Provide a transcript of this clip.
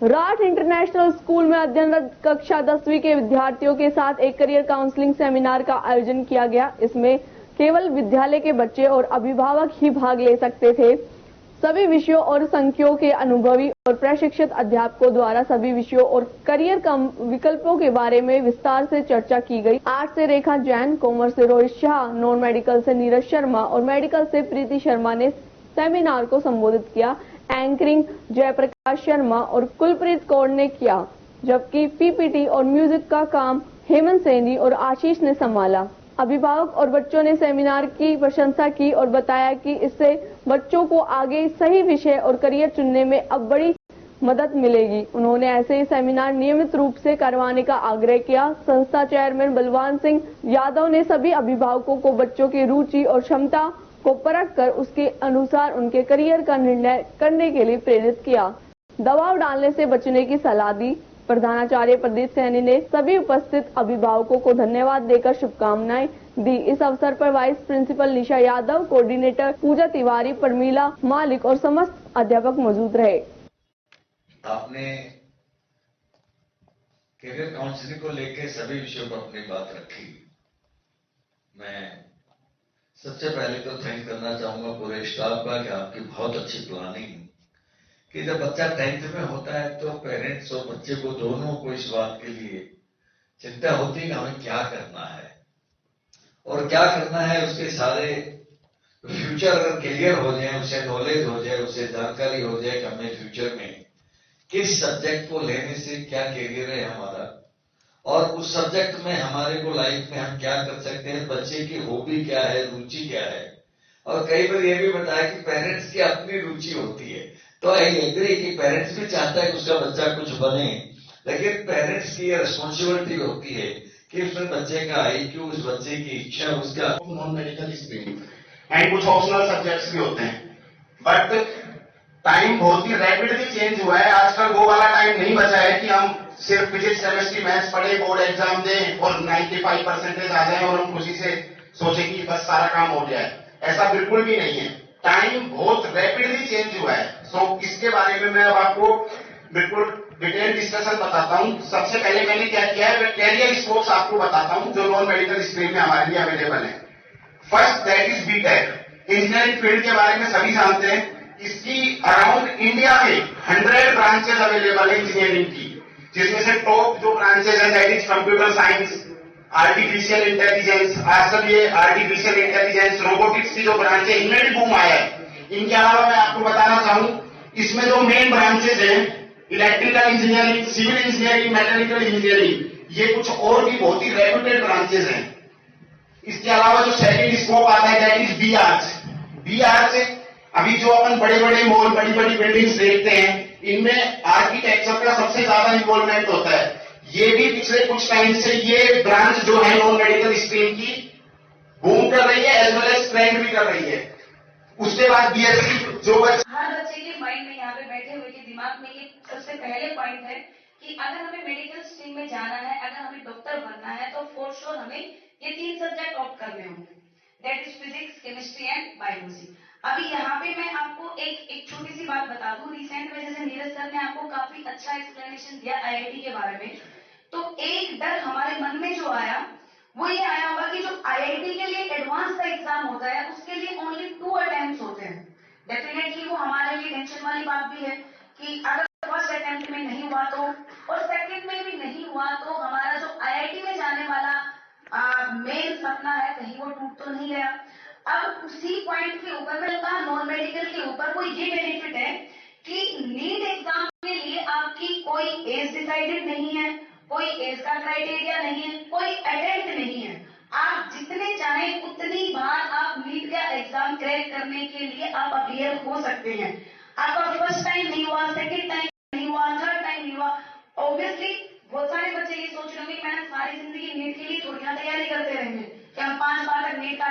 राठ international school में अध्ययनरत कक्षा 10वीं के विद्यार्थियों के साथ एक करियर काउंसलिंग सेमिनार का आयोजन किया गया। इसमें केवल विद्यालय के बच्चे और अभिभावक ही भाग ले सकते थे। सभी विषयों और संख्यों के अनुभवी और प्रशिक्षित अध्यापकों द्वारा सभी विषयों और करियर विकल्पों के बारे में विस्तार से चर्चा की गई। आर्ट्स से रेखा जैन, कॉमर्स से रोहित शाह, नॉन मेडिकल से नीरज शर्मा और मेडिकल से प्रीति शर्मा ने सेमिनार को संबोधित किया। एंकरिंग जयप्रकाश शर्मा और कुलप्रीत कौर ने किया, जबकि पीपीटी और म्यूजिक का काम हेमंत सैनी और आशीष ने संभाला। अभिभावक और बच्चों ने सेमिनार की प्रशंसा की और बताया कि इससे बच्चों को आगे सही विषय और करियर चुनने में अब बड़ी मदद मिलेगी। उन्होंने ऐसे सेमिनार नियमित रूप से करवाने का आग्रह किया। संस्था चेयरमैन बलवान सिंह यादव ने सभी अभिभावकों को बच्चों की रुचि और क्षमता को परख कर उसके अनुसार उनके करियर का निर्णय करने के लिए प्रेरित किया। दबाव डालने से बचने की सलाह दी। प्रधानाचार्य प्रदीप सैनी ने सभी उपस्थित अभिभावकों को धन्यवाद देकर शुभकामनाएं दी। इस अवसर पर वाइस प्रिंसिपल निशा यादव, कोऑर्डिनेटर पूजा तिवारी, परमीला मालिक और समस्त अध्यापक मौजूद रहे। आपने करियर काउंसलिंग को लेकर सभी विषयों पर अपनी बात रखी। मैं सबसे पहले तो थैंक करना चाहूंगा पूरे स्टाफ का कि आपकी बहुत अच्छी प्लानिंग कि जब बच्चा 10th में होता है तो पेरेंट्स और बच्चे को दोनों को इस बात के लिए चिंता होती है कि हमें क्या करना है और क्या करना है। उसके सारे फ्यूचर अगर क्लियर हो जाए, उसे नॉलेज हो जाए, उसे जानकारी हो जाए कि हमें फ्यूचर में किस सब्जेक्ट को लेने से क्या करियर है हमारा और उस सब्जेक्ट में हमारे को लाइफ में हम क्या कर सकते हैं, बच्चे की हॉबी क्या है, रुचि क्या है। और कई बार ये भी बताया कि पेरेंट्स की अपनी रुचि होती है, तो आई एग्री कि पेरेंट्स भी चाहता है कि उसका बच्चा कुछ बने, लेकिन पेरेंट्स की रिस्पॉन्सिबिलिटी होती है कि उसमें बच्चे का IQ, उस बच्चे की इच्छा, उसका नॉन मेडिकल स्ट्रीम एंड कुछ ऑप्शनल सब्जेक्ट्स भी होते हैं। बट टाइम बहुत ही रैपिडली चेंज हुआ है। आजकल वो वाला टाइम नहीं बचा है कि हम सिर्फ फिजिक्स, केमिस्ट्री, मैथ्स पढ़े, बोर्ड एग्जाम दें और 95% आ जाए और हम खुशी से सोचे कि बस सारा काम हो गया है। ऐसा बिल्कुल भी नहीं है। टाइम बहुत रैपिडली चेंज हुआ है। सो इसके बारे में मैं अब आपको बिल्कुल डिटेल डिस्कशन बताता हूं। सबसे पहले मैंने क्या किया है, मैं कैरियर स्कोप्स आपको बताता हूं जो नॉन मेडिकल स्ट्रीम में हमारे लिए अवेलेबल है। First that is B Tech. Engineering field के बारे में सभी जानते हैं। इसकी अराउंड इंडिया में 100 ब्रांचेस अवेलेबल है इंजीनियरिंग की, जिसमें से टॉप जो ब्रांचेस है that is computer science, artificial intelligence. आजकल ये आर्टिफिशियल इंटेलिजेंस, रोबोटिक्स की जो ब्रांच है, इनमें भी बूम आया है। इनके अलावा मैं आपको बताना चाहूं, इसमें जो मेन ब्रांचेस हैं, electrical engineering, civil engineering, mechanical engineering, ये कुछ और भी बहुत ही रेप्यूटेड ब्रांचेस हैं। इसके अलावा जो सेकंड स्कोप आता है that is B arts. B arts अभी जो अपन बड़े बड़े मॉल, बड़ी बड़ी बिल्डिंग्स देखते हैं, इनमें आर्किटेक्चर का सबसे ज्यादा इन्वॉल्वमेंट होता है। ये भी पिछले कुछ टाइम से ये ब्रांच जो है नॉन मेडिकल स्ट्रीम की बूम कर रही है, एज वेल एज ट्रेंड भी कर रही है। उसके बाद BSc जो हर बच्चे के माइंड में यहाँ पे बैठे हुए के दिमाग में ये सबसे पहले पॉइंट है कि अगर हमें मेडिकल स्ट्रीम में जाना है, अगर हमें डॉक्टर बनना है, तो फॉर श्योर हमें ये 3 सब्जेक्ट ऑप्ट करने होंगे, that is physics, chemistry and biology. अभी यहाँ पे मैं आपको एक छोटी सी बात बता दूं। रिसेंट में जैसे नीरज सर ने आपको काफी अच्छा एक्सप्लेनेशन दिया IIT के बारे में, तो एक डर हमारे मन में जो आया वो ये आया होगा कि जो IIT के लिए एडवांस का एग्जाम होता है उसके लिए ओनली 2 अटेम्प्ट होते हैं। डेफिनेटली वो हमारे लिए टेंशन वाली बात भी है कि अगर फर्स्ट अटेम्प्ट में नहीं हुआ तो और सेकंड में भी नहीं हुआ तो हमारा जो IIT में जाने वाला मेन सपना है कहीं वो टूट तो नहीं गया। अब उसी पॉइंट के ऊपर मैं कहा नॉन मेडिकल के ऊपर वो ये बेनिफिट है कि नीट एग्जाम के लिए आपकी कोई एज डिसाइडेड नहीं है, कोई एज का क्राइटेरिया नहीं है, कोई अटेम्प्ट नहीं है। आप जितने चाहें उतनी बार आप नीट का एग्जाम क्रैक करने के लिए आप अपीयर हो सकते हैं। आपका फर्स्ट टाइम नहीं हुआ, सेकंड टाइम नहीं हुआ, थर्ड टाइम नहीं हुआ, ऑब्वियसली बहुत सारे बच्चे ये सोच रहे होंगे कि मैंने सारी जिंदगी नीट के लिए थोड़ी ना तैयारी करते रहेंगे कि हम 5 बार तक नीट का